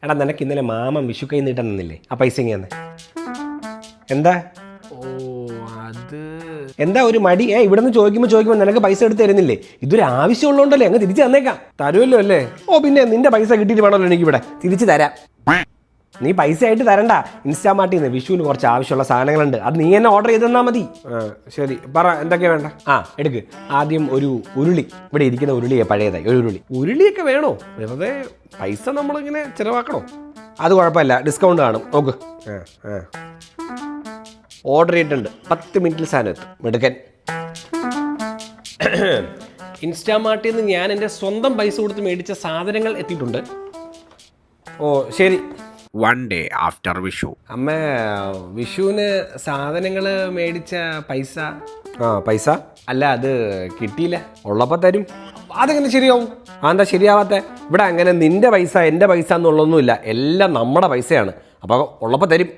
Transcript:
എടാ നിനക്ക് ഇന്നലെ മാമൻ വിഷു കൈ നീട്ടാൻ നിന്നില്ലേ ആ പൈസ ഇങ്ങനെ എന്താ എന്താ ഒരു മടി ഇവിടെ നിന്ന് ചോദിക്കുമ്പോൾ നിനക്ക് പൈസ എടുത്ത് തരുന്നില്ലേ? ഇതൊരു ആവശ്യമുള്ളതുകൊണ്ടല്ലേ അങ്ങ് തിരിച്ചു തന്നേക്കാം. തരുമല്ലോ അല്ലേ? ഓ പിന്നെ നിന്റെ പൈസ കിട്ടിയിട്ട് വേണമല്ലോ എനിക്ക് ഇവിടെ തിരിച്ചു തരാം. നീ പൈസ ആയിട്ട് തരണ്ട. ഇൻസ്റ്റാമാർട്ടിൽ നിന്ന് വിഷുവിന് കുറച്ച് ആവശ്യമുള്ള സാധനങ്ങളുണ്ട്, അത് നീ എന്നെ ഓർഡർ ചെയ്ത് തന്നാൽ മതി. ശരി പറ എന്തൊക്കെയാ വേണ്ട. എടുക്ക്. ആദ്യം ഒരു ഉരുളി, ഇവിടെ ഇരിക്കുന്ന ഉരുളിയെ പഴയതായി ഒരു ഉരുളിയൊക്കെ വേണോ? വെറുതെ പൈസ നമ്മളിങ്ങനെ ചിലവാക്കണോ? അത് കുഴപ്പമില്ല, ഡിസ്കൗണ്ട് കാണും. നോക്ക്, ഓർഡർ ചെയ്തിട്ടുണ്ട്, 10 മിനിറ്റിൽ സാധനം എത്തും. മിടുക്കൻ. ഇൻസ്റ്റാമാർട്ടിൽ നിന്ന് ഞാൻ എൻ്റെ സ്വന്തം പൈസ കൊടുത്ത് മേടിച്ച സാധനങ്ങൾ എത്തിയിട്ടുണ്ട്. ഓ ശരി. 1 day after വിഷു. അമ്മ വിഷുവിന് സാധനങ്ങൾ മേടിച്ച പൈസ പൈസ അല്ല, അത് കിട്ടിയില്ല. ഉള്ളപ്പോൾ തരും. അതെങ്ങനെ ശരിയാവും? എന്താ ശരിയാവാത്ത? ഇവിടെ അങ്ങനെ നിന്റെ പൈസ എൻ്റെ പൈസ എന്നുള്ളതൊന്നുമില്ല, എല്ലാം നമ്മുടെ പൈസയാണ്. അപ്പോൾ ഉള്ളപ്പോൾ തരും.